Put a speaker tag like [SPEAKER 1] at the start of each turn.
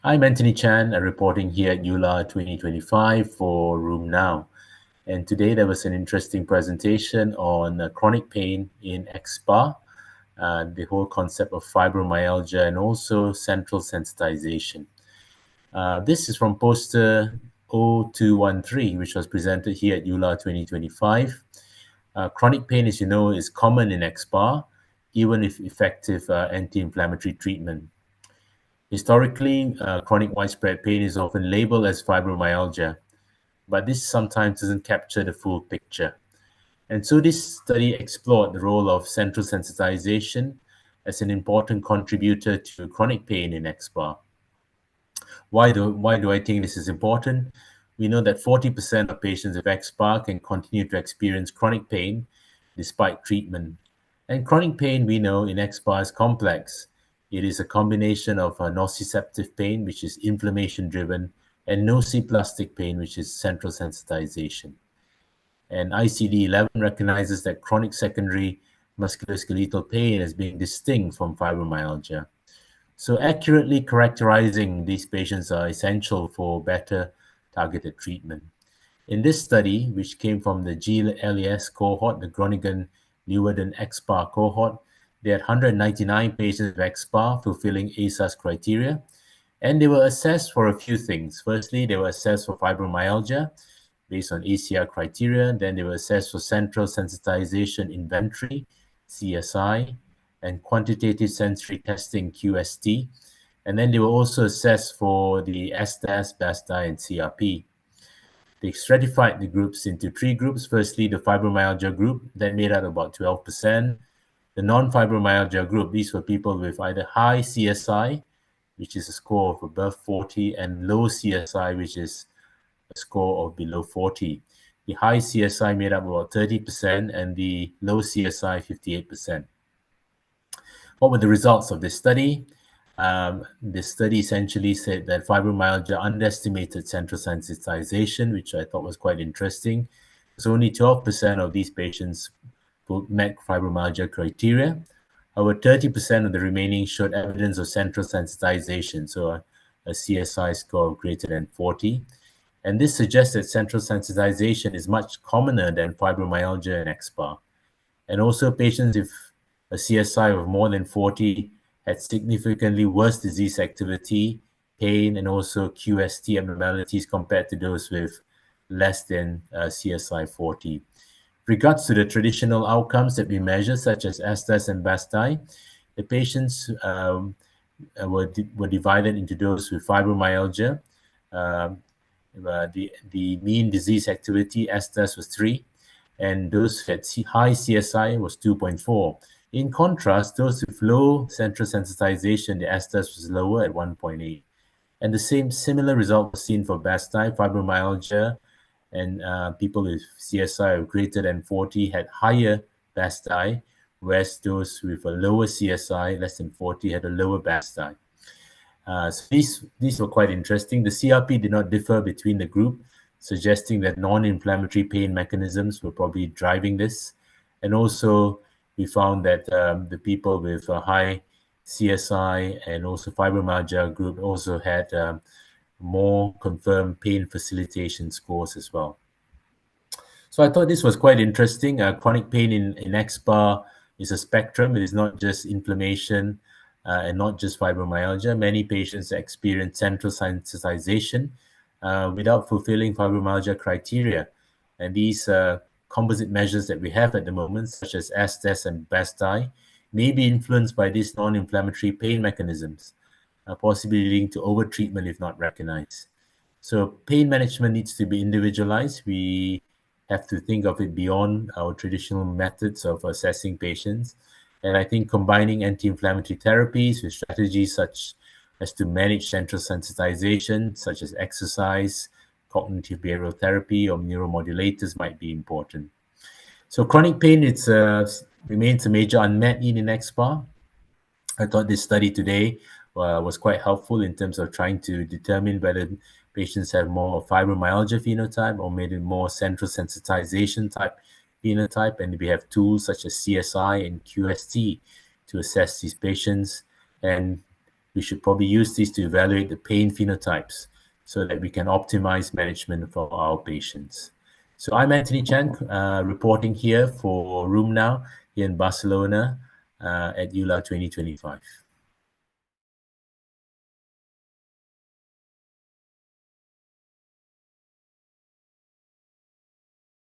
[SPEAKER 1] I'm Antoni Chan, reporting here at EULAR 2025 for Room Now. And today there was an interesting presentation on chronic pain in AxSpA, the whole concept of fibromyalgia and also central sensitization. This is from poster 0213, which was presented here at EULAR 2025. Chronic pain, as you know, is common in AxSpA, even if effective anti-inflammatory treatment. Historically, chronic widespread pain is often labeled as fibromyalgia, but this sometimes doesn't capture the full picture. And so this study explored the role of central sensitization as an important contributor to chronic pain in AxSpA. Why do I think this is important? We know that 40% of patients with AxSpA can continue to experience chronic pain despite treatment. And chronic pain, we know, in AxSpA is complex. It is a combination of nociceptive pain, which is inflammation-driven, and nociplastic pain, which is central sensitization. And ICD-11 recognizes that chronic secondary musculoskeletal pain as being distinct from fibromyalgia. So accurately characterizing these patients are essential for better targeted treatment. In this study, which came from the GLES cohort, the Groningen-Leeuwarden AxSpA cohort, they had 199 patients with AxSpA fulfilling ASAS criteria, and they were assessed for a few things. Firstly, they were assessed for fibromyalgia based on ACR criteria. Then they were assessed for central sensitization inventory, CSI, and quantitative sensory testing, QST. And then they were also assessed for the ASDAS, BASDAI, and CRP. They stratified the groups into three groups. Firstly, the fibromyalgia group that made up about 12%. The non-fibromyalgia group, these were people with either high CSI, which is a score of above 40, and low CSI, which is a score of below 40. The high CSI made up about 30%, and the low CSI 58%. What were the results of this study? This study essentially said that fibromyalgia underestimated central sensitization, which I thought was quite interesting. So only 12% of these patients met fibromyalgia criteria. However, 30% of the remaining showed evidence of central sensitization, so a CSI score of greater than 40. And this suggests that central sensitization is much commoner than fibromyalgia and AxSpA. And also patients with a CSI of more than 40 had significantly worse disease activity, pain, and also QST abnormalities compared to those with less than CSI 40. Regards to the traditional outcomes that we measure, such as ASDAS and BASDAI, the patients were divided into those with fibromyalgia. The mean disease activity, ASDAS, was 3, and those who had high CSI was 2.4. In contrast, those with low central sensitization, the ASDAS was lower at 1.8. And the similar result was seen for BASDAI, fibromyalgia, and people with CSI of greater than 40 had higher BASDAI, whereas those with a lower CSI, less than 40, had a lower BASDAI. So these were quite interesting. The CRP did not differ between the group, suggesting that non-inflammatory pain mechanisms were probably driving this. And also, we found that the people with a high CSI and also fibromyalgia group also had more confirmed pain facilitation scores as well. So I thought this was quite interesting. Chronic pain in AxSpA is a spectrum. It is not just inflammation and not just fibromyalgia. Many patients experience central sensitization without fulfilling fibromyalgia criteria. And these composite measures that we have at the moment, such as ASDAS and BASDAI, may be influenced by these non-inflammatory pain mechanisms, possibly leading to overtreatment if not recognized. So pain management needs to be individualized. We have to think of it beyond our traditional methods of assessing patients. And I think combining anti-inflammatory therapies with strategies such as to manage central sensitization, such as exercise, cognitive behavioral therapy, or neuromodulators might be important. So chronic pain remains a major unmet need in AxSpA. I thought this study today was quite helpful in terms of trying to determine whether patients have more fibromyalgia phenotype or maybe more central sensitization type phenotype. And we have tools such as CSI and QST to assess these patients. And we should probably use these to evaluate the pain phenotypes so that we can optimize management for our patients. So I'm Antoni Chan, reporting here for Room Now here in Barcelona at EULAR 2025.